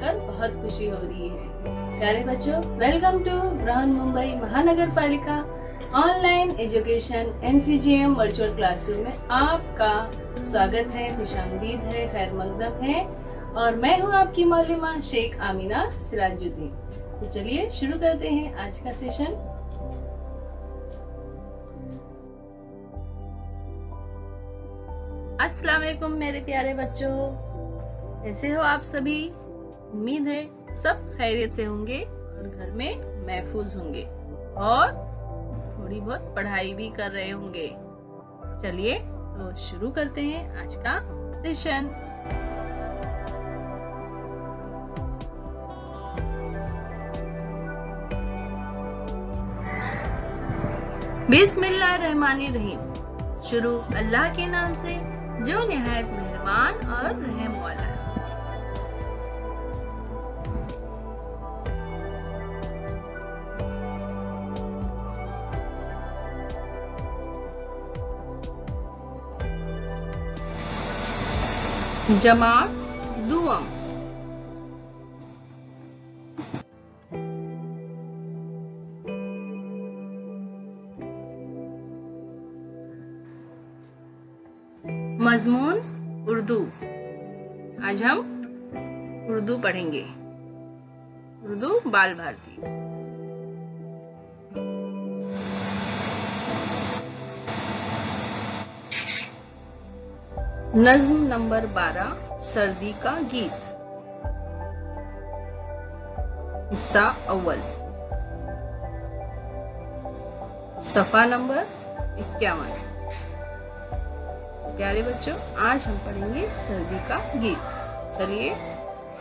जानकर बहुत खुशी हो रही है। प्यारे बच्चों, वेलकम टू बृहन्मुंबई महानगर पालिका online education MCGM virtual classroom में आपका स्वागत है, खुशामदीद है, खैर मकदम है। और मैं हूं आपकी मौलिमा शेख आमिना सिराजुद्दीन। तो चलिए शुरू करते हैं आज का सेशन। अस्सलाम वालेकुम मेरे प्यारे बच्चों, कैसे हो आप सभी? उम्मीद है सब खैरियत से होंगे और घर में महफूज होंगे और थोड़ी बहुत पढ़ाई भी कर रहे होंगे। चलिए तो शुरू करते हैं आज का सेशन। बिस्मिल्लाहिर्रहमानिर्रहीम। शुरू अल्लाह के नाम से जो निहायत मेहरबान और रहम वाला है। जमात दुआम। मजमून उर्दू। आज हम उर्दू पढ़ेंगे, उर्दू बाल भारती। नज्म नंबर 12, सर्दी का गीत। हिस्सा अव्वल, सफा नंबर 51। प्यारे बच्चों, आज हम पढ़ेंगे सर्दी का गीत। चलिए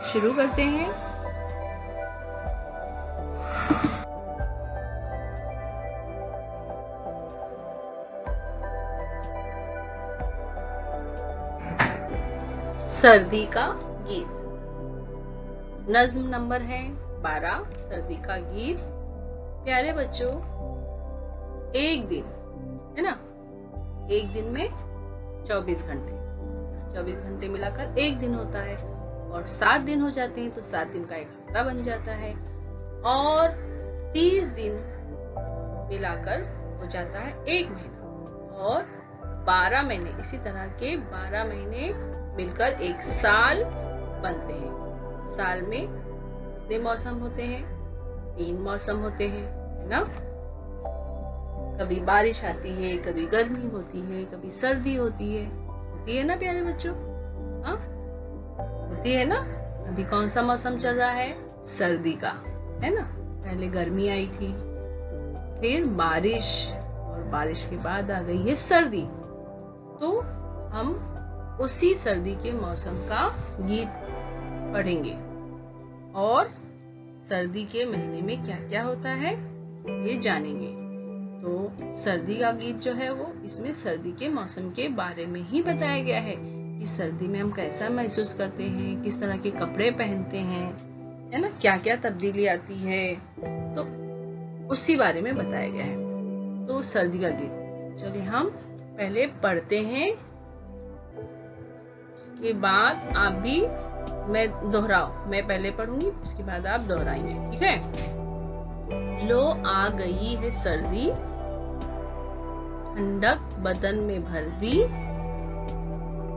शुरू करते हैं। सर्दी का गीत। नज्म नंबर है 12, सर्दी का गीत। प्यारे बच्चों, एक दिन है ना, एक दिन में 24 घंटे मिलाकर एक दिन होता है और 7 दिन हो जाते हैं तो 7 दिन का एक हफ्ता बन जाता है और 30 दिन मिलाकर हो जाता है एक महीना और 12 महीने, इसी तरह के 12 महीने मिलकर एक साल बनते हैं। साल में कितने मौसम होते हैं? 3 मौसम होते हैं, है ना। कभी बारिश आती है, कभी गर्मी होती है, कभी सर्दी होती है ना प्यारे बच्चों? हाँ, होती है ना। अभी कौन सा मौसम चल रहा है? सर्दी का, है ना। पहले गर्मी आई थी, फिर बारिश और बारिश के बाद आ गई है सर्दी। तो हम उसी सर्दी के मौसम का गीत पढ़ेंगे और सर्दी के महीने में क्या क्या होता है ये जानेंगे। तो सर्दी का गीत जो है वो इसमें सर्दी के मौसम के बारे में ही बताया गया है कि सर्दी में हम कैसा महसूस करते हैं, किस तरह के कपड़े पहनते हैं, है ना, क्या क्या तब्दीली आती है, तो उसी बारे में बताया गया है। तो सर्दी का गीत चलिए हम पहले पढ़ते हैं, उसके बाद आप भी, मैं दोहराओ, मैं पहले पढ़ूंगी उसके बाद आप दोहराएंगे, ठीक है। लो आ गई है सर्दी, ठंडक बदन में भर दी,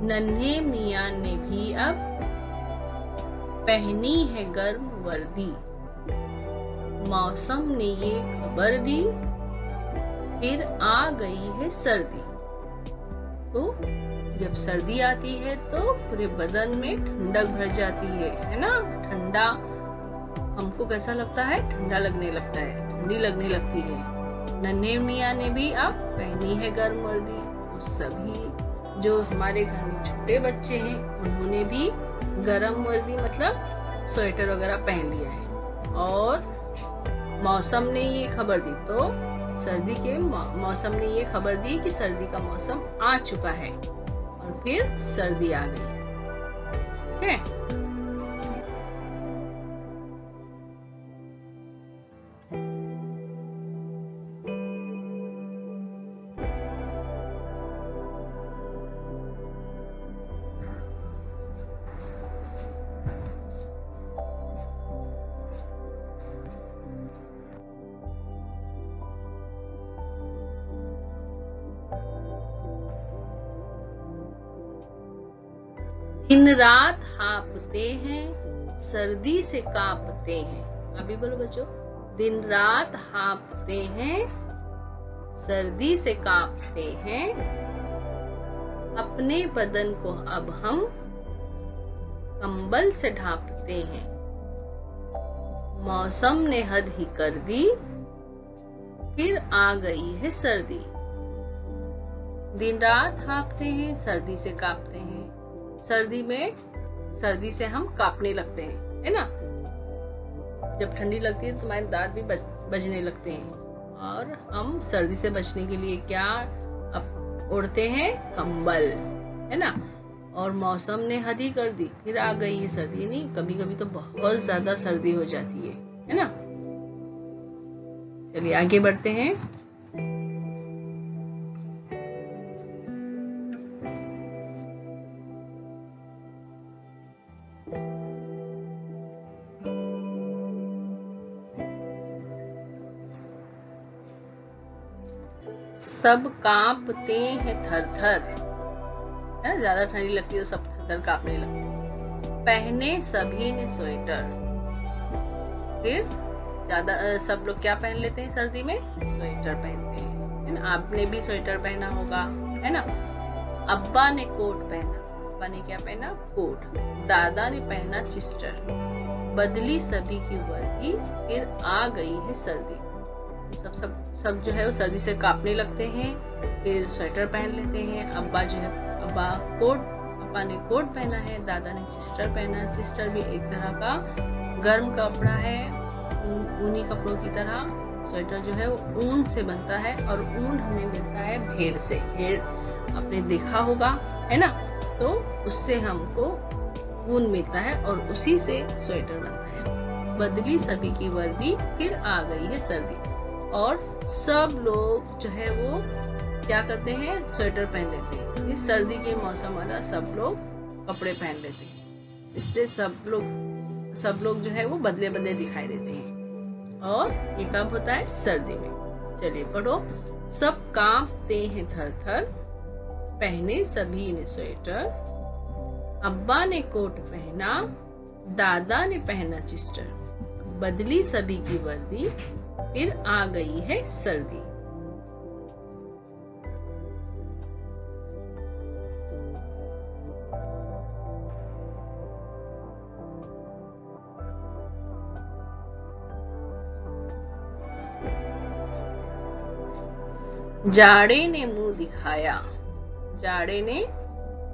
नन्हे मियां ने भी अब पहनी है गर्म वर्दी, मौसम ने ये खबर दी, फिर आ गई है सर्दी। तो जब सर्दी आती है तो पूरे बदन में ठंडक भर जाती है ना। ठंडा हमको कैसा लगता है? ठंडा लगने लगता है, ठंडी लगने लगती है। नन्हे मियां ने भी अब पहनी है गर्म वर्दी। तो सभी जो हमारे घर में छोटे बच्चे हैं उन्होंने भी गर्म वर्दी मतलब स्वेटर वगैरह पहन लिया है। और मौसम ने ये खबर दी, तो सर्दी के मौसम ने ये खबर दी कि सर्दी का मौसम आ चुका है और फिर सर्दी आ गई, ठीक है। दिन रात हाँपते हैं, सर्दी से कांपते हैं। अभी बोलो बच्चों, दिन रात हाँपते हैं, सर्दी से कांपते हैं। अपने बदन को अब हम कंबल से ढांपते हैं। मौसम ने हद ही कर दी, फिर आ गई है सर्दी। दिन रात हाँपते हैं, सर्दी से कांपते हैं। सर्दी में सर्दी से हम कांपने लगते हैं, है ना। जब ठंडी लगती है तो हमारे दांत भी बजने लगते हैं, और हम सर्दी से बचने के लिए क्या ओढ़ते हैं? कंबल, है ना। और मौसम ने हद ही कर दी, फिर आ गई है सर्दी। नहीं, कभी कभी तो बहुत ज्यादा सर्दी हो जाती है ना। चलिए आगे बढ़ते हैं। सब कांपते हैं थर थर, है ना। ज्यादा ठंडी लगती है तो सब थर थर कांपने लगते हैं। पहने सभी ने स्वेटर, फिर ज्यादा सब लोग क्या पहन लेते हैं सर्दी में? स्वेटर पहनते हैं, है ना। आपने भी स्वेटर पहना होगा, है ना। अब्बा ने कोट पहना, अब्बा ने क्या पहना? कोट। दादा ने पहना चिस्टर। बदली सभी की वर्दी, फिर आ गई है सर्दी। सब जो है वो सर्दी से कांपने लगते हैं, फिर स्वेटर पहन लेते हैं। अब्बा ने कोट पहना है, दादा ने चिस्टर पहना है। चिस्टर भी एक तरह का गर्म कपड़ा है, ऊनी कपड़ों की तरह। स्वेटर जो है वो ऊन से बनता है, और ऊन हमें मिलता है भेड़ से। भेड़ आपने देखा होगा, है ना। तो उससे हमको ऊन मिलता है, और उसी से स्वेटर बनता है। बदली सभी की वर्दी, फिर आ गई है सर्दी। और सब लोग जो है वो क्या करते हैं? स्वेटर पहन लेते हैं। इस सर्दी के मौसम वाला सब लोग कपड़े पहन लेते हैं, इसलिए सब लोग जो है वो बदले बदले दिखाई देते हैं। और ये कब होता है? सर्दी में। चलिए पढ़ो। सब कांपते हैं थर थर, पहने सभी ने स्वेटर। अब्बा ने कोट पहना, दादा ने पहना चिस्टर। बदली सभी की वर्दी, फिर आ गई है सर्दी। जाड़े ने मुंह दिखाया, जाड़े ने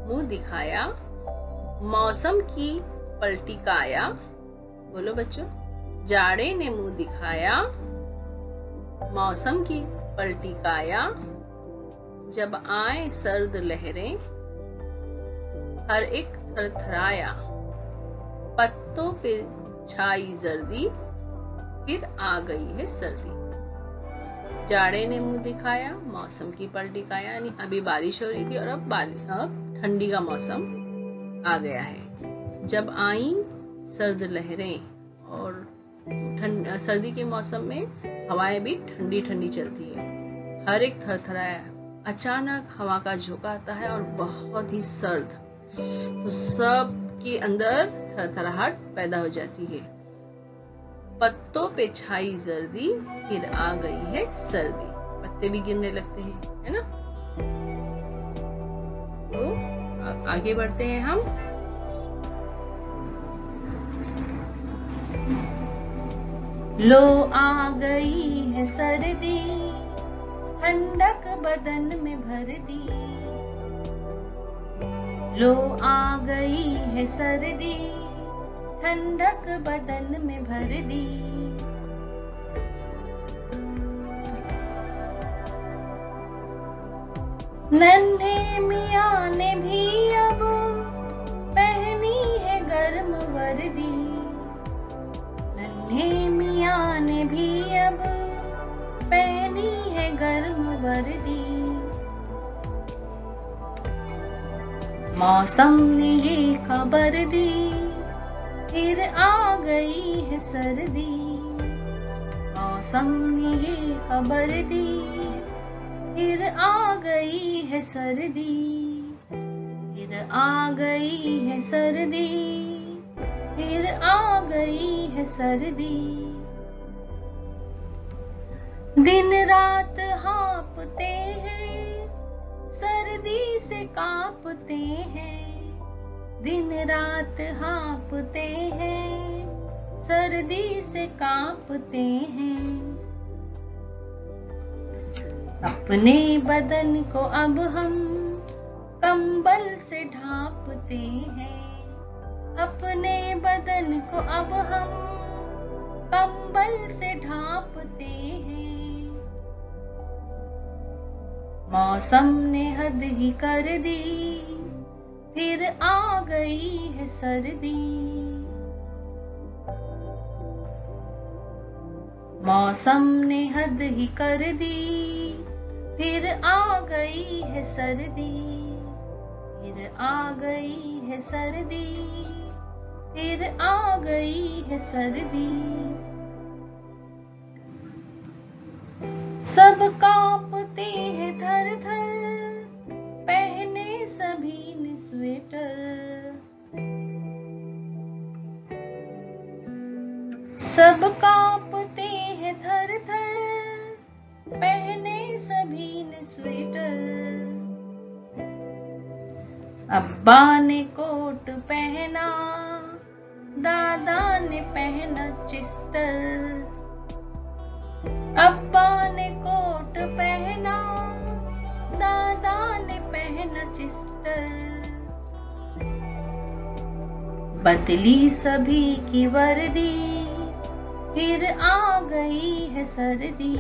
मुंह दिखाया। मौसम की पलटी काया। बोलो बच्चों, जाड़े ने मुंह दिखाया, मौसम की पलटी काया। जब आए सर्द लहरें, हर एक थरथराया। पत्तों पे छाई जर्दी, फिर आ गई है सर्दी। जाड़े ने मुंह दिखाया, मौसम की पलटी काया। यानी अभी बारिश हो रही थी और अब ठंडी का मौसम आ गया है। जब आई सर्द लहरें, और सर्दी के मौसम में हवाएं भी ठंडी ठंडी चलती है। हर एक थरथराया। अचानक हवा का झोंका आता है और बहुत ही सर्द, तो सब के अंदर थरथराहट पैदा हो जाती है। पत्तों पे छाई जर्दी, फिर आ गई है सर्दी। पत्ते भी गिरने लगते हैं, है ना। तो आगे बढ़ते हैं हम। लो आ गई है सर्दी, ठंडक बदन में भर दी। लो आ गई है सर्दी, ठंडक बदन में भर दी। नन्हे मियाँ ने भी अब पहनी है गर्म वर्दी। नन्हे मियाँ ने भी अब पहनी है गर्म वर्दी। मौसम ने ये खबर दी, फिर आ गई है सर्दी। मौसम ने ये खबर दी, फिर आ गई है सर्दी। फिर फिर आ गई है सर्दी, फिर आ गई है सर्दी। दिन रात हाँपते हैं, सर्दी से कांपते हैं। दिन रात हाँपते हैं, सर्दी से कांपते हैं। अपने बदन को अब हम कंबल से ढांपते हैं। अपने बदन को अब हम कंबल से ढांपते हैं। मौसम ने हद ही कर दी, फिर आ गई है सर्दी। मौसम ने हद ही कर दी, फिर आ गई है सर्दी। फिर आ गई है सर्दी, फिर आ गई है सर्दी। सब कांपते हैं थर थर, पहने सभी ने स्वेटर। सब कांपते हैं थर थर, पहने सभी ने स्वेटर। अब्बा ने कोट पहना, दादा ने पहना चिस्टर। अब्बा ने कोट पहना, दादा ने पहना चिस्टर। बदली सभी की वर्दी, फिर आ गई है सर्दी।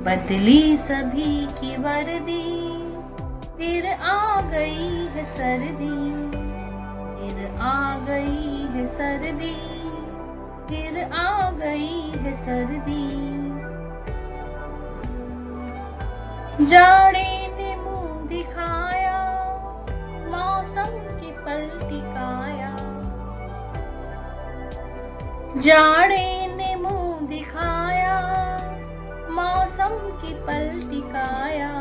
बदली सभी की वर्दी, फिर आ गई है सर्दी। फिर आ गई है सर्दी, फिर आ गई है सर्दी। जाड़े ने मुंह दिखाया, मौसम की पलटी काया। जाड़े ने मुंह दिखाया, मौसम की पलटी काया।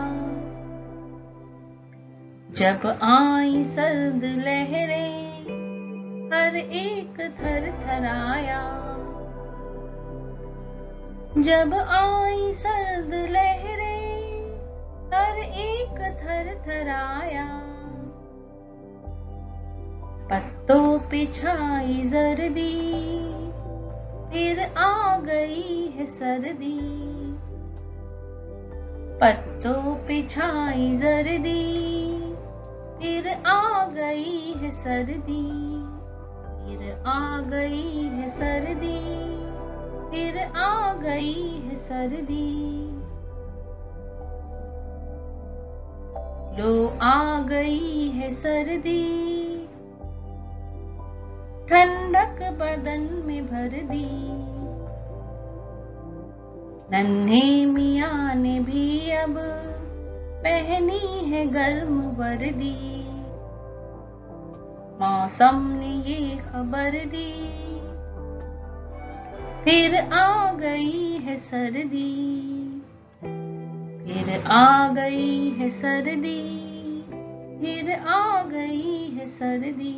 जब आई सर्द लहरें, हर एक थर थराया। जब आई सर्द लहरें, हर एक थर थराया। पत्तों पे छाई जर्दी, फिर आ गई है सर्दी। पत्तों पे छाई जर्दी, फिर आ गई है सर्दी। फिर आ गई है सर्दी, फिर आ गई है सर्दी। लो आ गई है सर्दी, ठंडक बदन में भर दी। नन्हे मियाँ ने भी अब पहनी है गर्म वर्दी। मौसम ने ये खबर दी, फिर आ गई है सर्दी। फिर आ गई है सर्दी, फिर आ गई है सर्दी।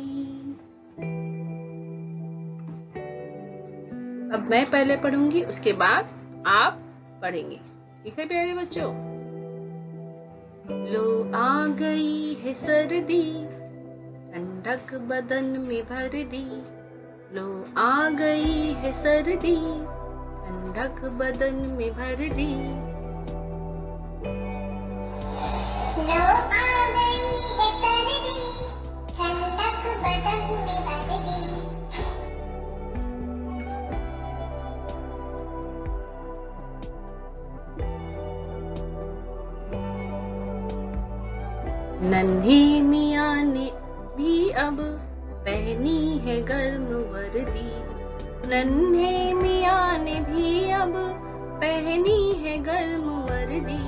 अब मैं पहले पढ़ूंगी, उसके बाद आप पढ़ेंगे। ठीक है प्यारे बच्चों। लो आ गई है सर्दी, ठंडक बदन में भर दी। लो आ गई है सर्दी, ठंडक बदन में भर दी। लो आ गई है सर्दी, ठंडक बदन में भर दी। नन्हे मियाँ ने भी अब पहनी है गर्म वर्दी। नन्हे मियाँ ने भी अब पहनी है गर्म वर्दी।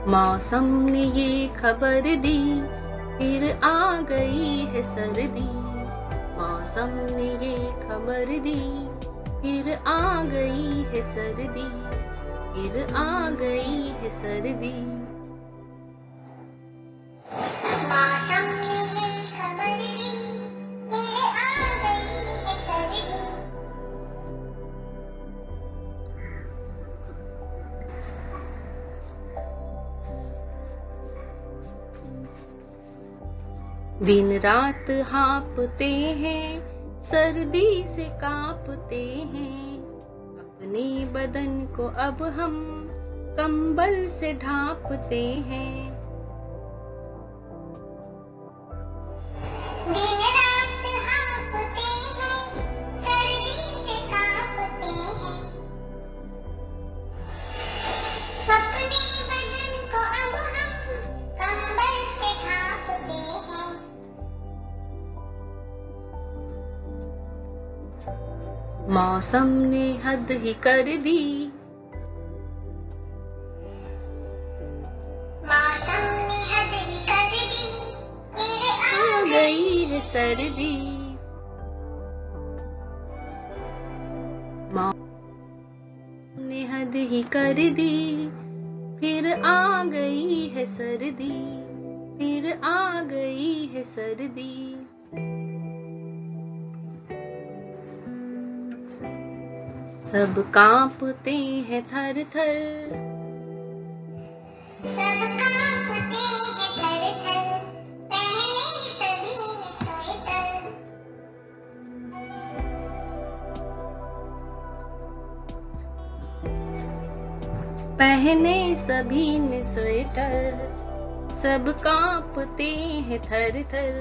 मौसम ने ये खबर दी, फिर आ गई है सर्दी। मौसम ने ये खबर दी, फिर आ गई है सर्दी, फिर आ गई है सर्दी। मौसम ने ये खबर दी, फिर आ गई है सर्दी। दिन रात हाँपते हैं, सर्दी से कांपते हैं। अपने बदन को अब हम कंबल से ढांपते हैं। दिन रात हाँपते हैं, सर्दी से कांपते हैं। अपने बदन को अब हम कंबल से ढांपते हैं। मौसम ने हद ही कर दी, मौसम ने हद ही कर दी, फिर आ गई है सर्दी। मौसम ने हद ही कर दी, फिर आ गई है सर्दी, फिर आ गई है सर्दी। सब कांपते हैं थर थर, सब कांपते हैं थर थर, पहने सभी ने स्वेटर। पहने सभी ने स्वेटर। सब कांपते हैं थर थर,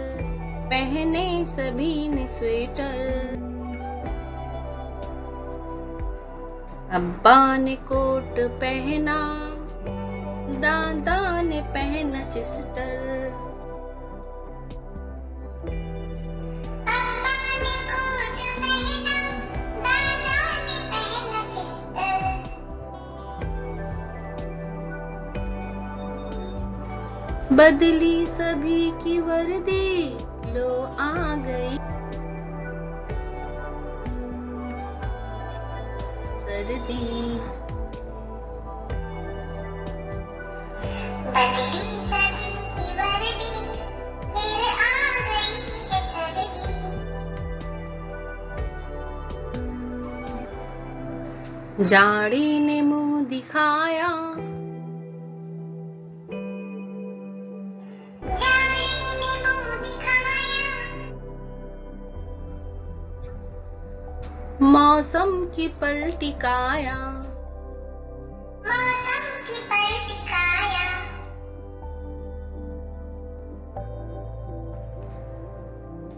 पहने सभी ने स्वेटर। अब्बा ने कोट पहना, दादा ने पहना चेस्टर। अम्मा ने कोट पहना, दादा ने पहना चेस्टर। बदली सभी की वर्दी, लो आ गई सर्दी। बदली सभी की वर्दी, फिर आ गई है सर्दी। जाड़ी ने मुंह दिखाया, जाड़ी ने मुंह दिखाया। मौसम की पलटी काया। मौसम की पलटी काया।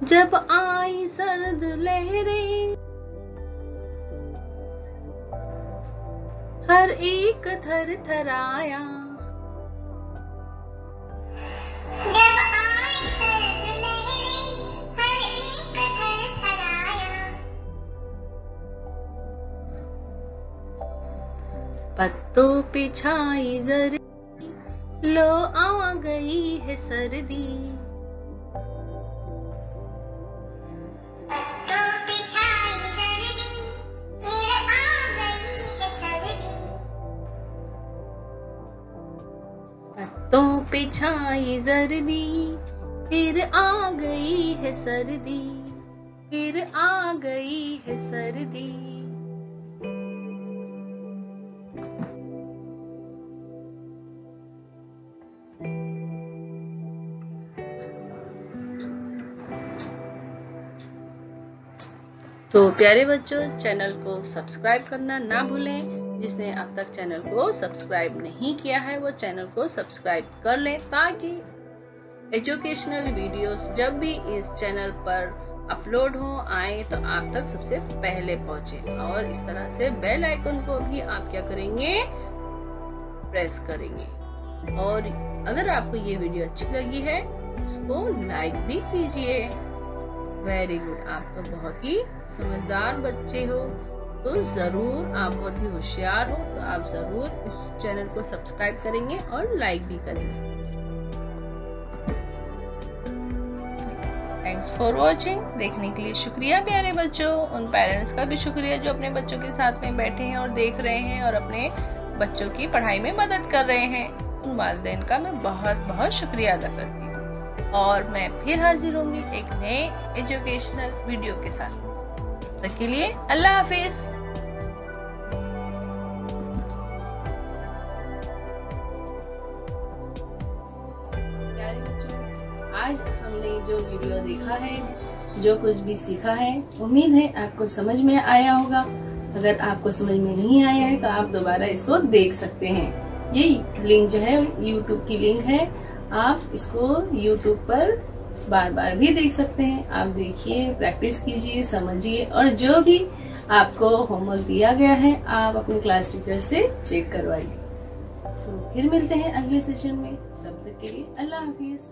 जब आई सर्द लहरें, हर एक थर थराया। जब आई सर्द लहरें, हर एक थर थराया। पत्तों पे छाई जर्दी, लो आ गई है सर्दी। पत्तों पे छाई सर्दी, फिर आ गई है सर्दी। पत्तों पे छाई जर्दी, फिर आ गई है सर्दी, फिर आ गई है सर्दी। तो प्यारे बच्चों, चैनल को सब्सक्राइब करना ना भूलें। जिसने अब तक चैनल को सब्सक्राइब नहीं किया है वो चैनल को सब्सक्राइब कर लें, ताकि एजुकेशनल वीडियोस जब भी इस चैनल पर अपलोड हो आए तो आप तक सबसे पहले पहुंचे। और इस तरह से बेल आइकन को भी आप क्या करेंगे, प्रेस करेंगे। और अगर आपको ये वीडियो अच्छी लगी है इसको लाइक भी कीजिए। वेरी गुड, आप तो बहुत ही समझदार बच्चे हो। तो जरूर, आप बहुत ही होशियार हो तो आप जरूर इस चैनल को सब्सक्राइब करेंगे और लाइक भी करेंगे। Thanks for watching. देखने के लिए शुक्रिया प्यारे बच्चों। उन पेरेंट्स का भी शुक्रिया जो अपने बच्चों के साथ में बैठे हैं और देख रहे हैं और अपने बच्चों की पढ़ाई में मदद कर रहे हैं। उन वालिदैन का मैं बहुत बहुत शुक्रिया अदा करती हूँ और मैं फिर हाजिर होंगी एक नए एजुकेशनल वीडियो के साथ। तब तक के लिए अल्लाह हाफिज। प्यारे बच्चों, आज हमने जो वीडियो देखा है, जो कुछ भी सीखा है, उम्मीद है आपको समझ में आया होगा। अगर आपको समझ में नहीं आया है तो आप दोबारा इसको देख सकते हैं। ये लिंक जो है YouTube की लिंक है, आप इसको YouTube पर बार बार भी देख सकते हैं। आप देखिए, प्रैक्टिस कीजिए, समझिए और जो भी आपको होमवर्क दिया गया है आप अपने क्लास टीचर से चेक करवाइए। तो फिर मिलते हैं अगले सेशन में। तब तक के लिए अल्लाह हाफिज।